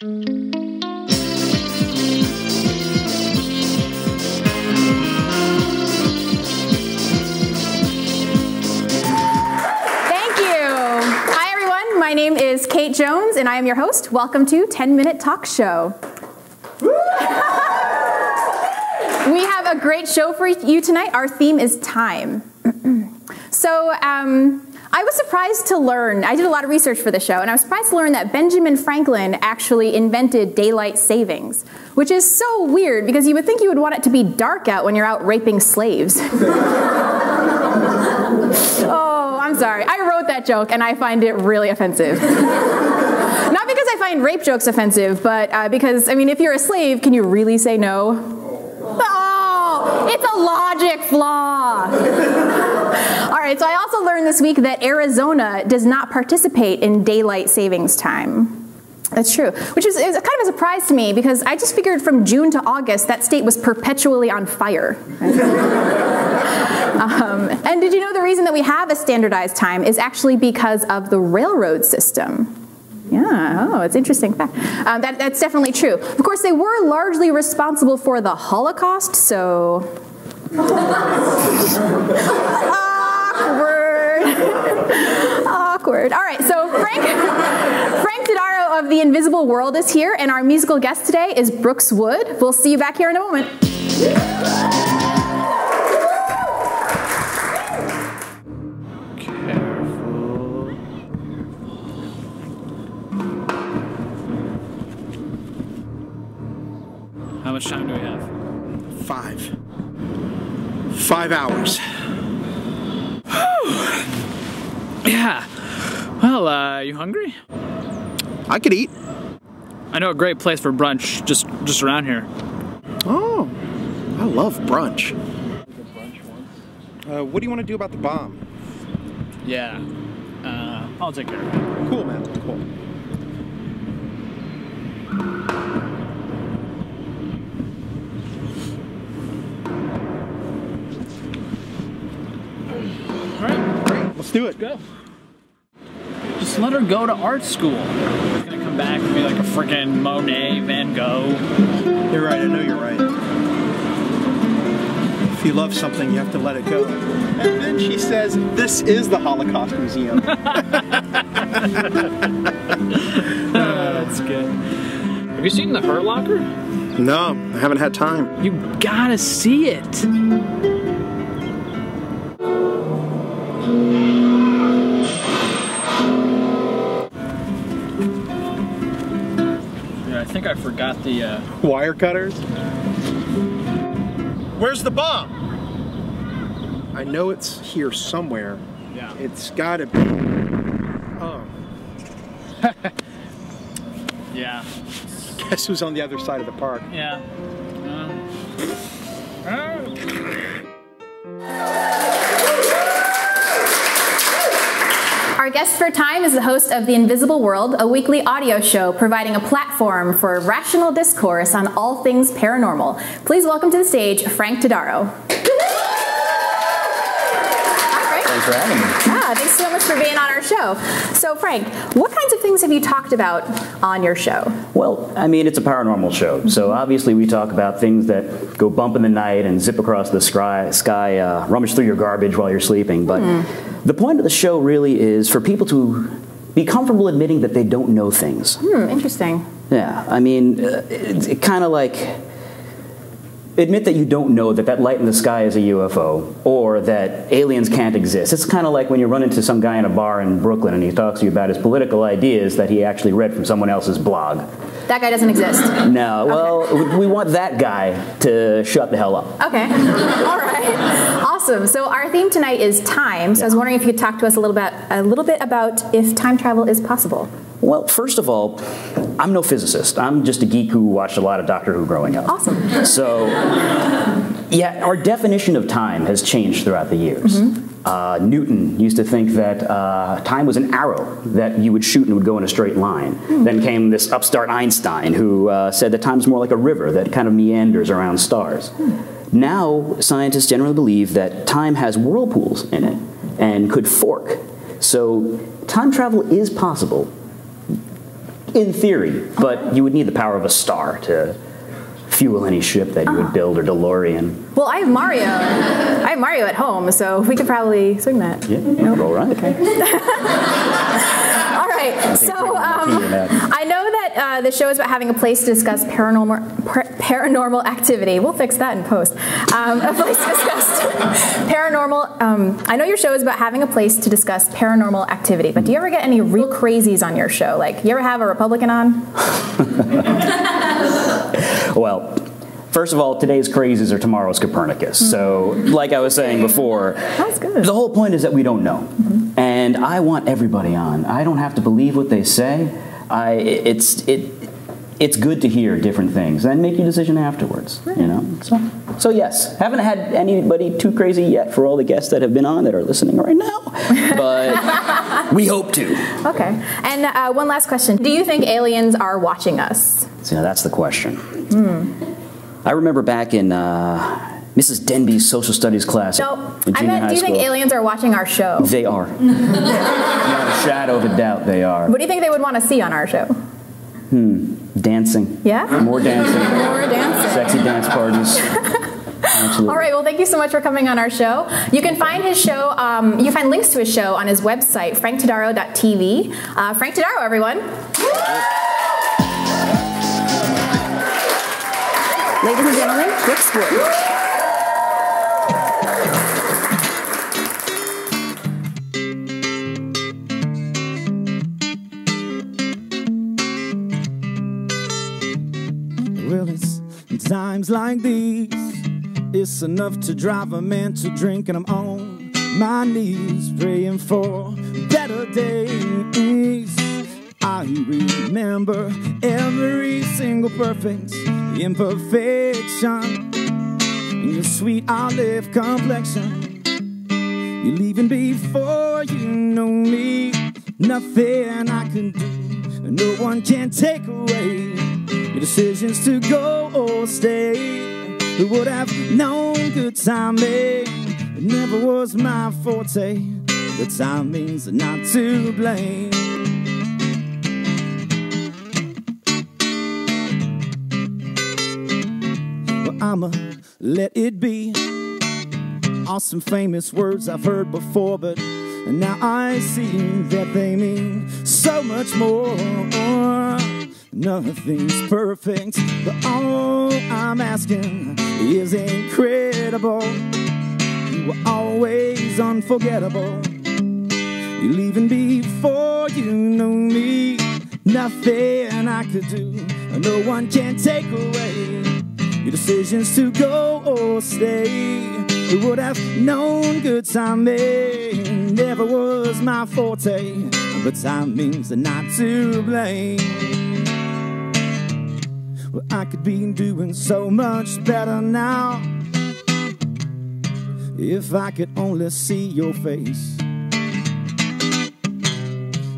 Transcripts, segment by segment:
My name is Kate Jones, and I am your host. Welcome to 10-Minute Talk Show. We have a great show for you tonight. Our theme is time. So I was surprised to learn, I did a lot of research for the show, and I was surprised to learn that Benjamin Franklin actually invented daylight savings, which is so weird because you would think you would want it to be dark out when you're out raping slaves. Oh, I'm sorry. I wrote that joke, and I find it really offensive. Not because I find rape jokes offensive, but because, I mean, if you're a slave, can you really say no? Oh, it's a logic flaw. All right, so I also learned this week that Arizona does not participate in daylight savings time. That's true, which is kind of a surprise to me because I just figured from June to August that state was perpetually on fire. And did you know the reason that we have a standardized time is actually because of the railroad system? Yeah, oh, it's interesting fact. That's definitely true. Of course, they were largely responsible for the Holocaust, so... Awkward. All right, so Frank Todaro of The Invisible World is here, and our musical guest today is Brooks Wood. We'll see you back here in a moment. How much time do we have? 5 hours. Yeah. Well, you hungry? I could eat. I know a great place for brunch just around here. Oh, I love brunch. What do you want to do about the bomb? Yeah. I'll take care of it. Cool, man. Cool. All right. Let's do it. Go. Just let her go to art school. She's gonna come back and be like a freaking Monet, Van Gogh. You're right. I know you're right. If you love something, you have to let it go. And then she says, "This is the Holocaust Museum." That's good. Have you seen the Hurt Locker? No, I haven't had time. You gotta see it. I think I forgot the Wire cutters? Where's the bomb? I know it's here somewhere. Yeah. It's gotta be. Oh. Yeah. Guess who's on the other side of the park? Yeah. Our guest for time is the host of The Invisible World, a weekly audio show providing a platform for rational discourse on all things paranormal. Please welcome to the stage, Frank Todaro. Thanks for having me. Yeah, thanks so much for being on our show. So, Frank, what kinds of things have you talked about on your show? Well, I mean, it's a paranormal show, so obviously we talk about things that go bump in the night and zip across the sky, rummage through your garbage while you're sleeping, but the point of the show really is for people to be comfortable admitting that they don't know things. Interesting. Yeah, I mean, it's kind of like admit that you don't know that that light in the sky is a UFO or that aliens can't exist. It's kind of like when you run into some guy in a bar in Brooklyn and he talks to you about his political ideas that he actually read from someone else's blog. That guy doesn't exist. No, well, okay. We want that guy to shut the hell up. Okay. All right. Awesome. So our theme tonight is time. So I was wondering if you could talk to us a little bit about if time travel is possible. Well, first of all, I'm no physicist. I'm just a geek who watched a lot of Doctor Who growing up. Awesome. So, yeah, our definition of time has changed throughout the years. Newton used to think that time was an arrow that you would shoot and it would go in a straight line. Then came this upstart Einstein who said that time is more like a river that kind of meanders around stars. Now, scientists generally believe that time has whirlpools in it and could fork. So, time travel is possible. in theory, but you would need the power of a star to fuel any ship that you would build, or DeLorean. Well, I have Mario. I have Mario at home, so we could probably swing that. Yeah, roll right. Okay. All right, so I know that the show is about having a place to discuss paranormal activity. We'll fix that in post. A place to discuss paranormal. I know your show is about having a place to discuss paranormal activity, but do you ever get any real crazies on your show? Like, you ever have a Republican on? Well, first of all, today's crazies are tomorrow's Copernicus. So, like I was saying before, that's good. The whole point is that we don't know. And I want everybody on. I don't have to believe what they say. It's good to hear different things and make your decision afterwards. You know. So yes, haven't had anybody too crazy yet for all the guests that have been on that are listening right now, but we hope to. Okay. And one last question: do you think aliens are watching us? So that's the question. I remember back in Mrs. Denby's social studies class. No, I meant, do you think aliens are watching our show? They are. Without a shadow of a doubt, they are. What do you think they would want to see on our show? Dancing. Yeah? More dancing. More dancing. Sexy dance parties. Absolutely. All right, well, thank you so much for coming on our show. You can find his show, you can find links to his show on his website, franktodaro.tv. Frank Todaro, everyone. Ladies and gentlemen, Brooks Wood. Well, it's times like these, it's enough to drive a man to drink, and I'm on my knees praying for better days. I remember every single perfect imperfection in your sweet olive complexion. You're leaving before you know me. Nothing I can do, no one can take away your decisions to go or stay. Who would have known good timing? It never was my forte. The timing's not to blame. Well, I'ma let it be. Awesome famous words I've heard before, but now I see that they mean so much more. Nothing's perfect, but all I'm asking is incredible. You were always unforgettable. You're leaving before you know me. Nothing I could do, no one can take away your decisions to go or stay. Who would have known good timing? Never was my forte, but timing's not to blame. Well, I could be doing so much better now if I could only see your face.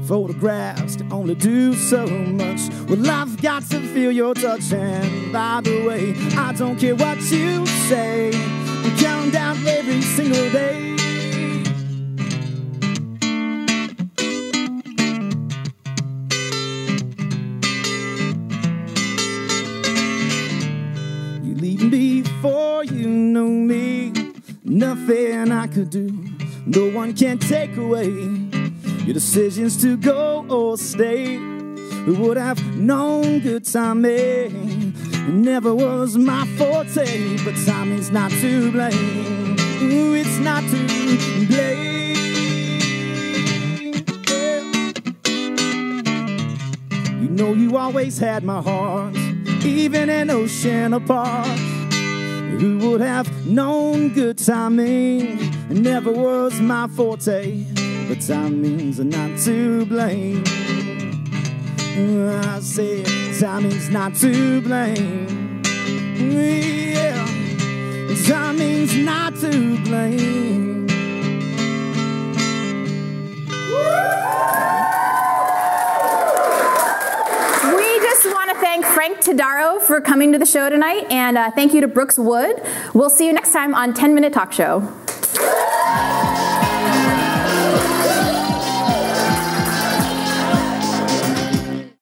Photographs can only do so much. Well, I've got to feel your touch, and by the way, I don't care what you say. I'm counting down every single day. You're leaving before you know me. Nothing I could do, no one can take away your decisions to go or stay. Who would have known good timing? It never was my forte, but timing's not to blame. Ooh, it's not to blame. Yeah. You know you always had my heart, even an ocean apart. Who would have known good timing? It never was my forte, but timing's not to blame. I said timing's not to blame. Yeah, timing's not to blame. We just want to thank Frank Todaro for coming to the show tonight, and thank you to Brooks Wood. We'll see you next time on 10 Minute Talk Show.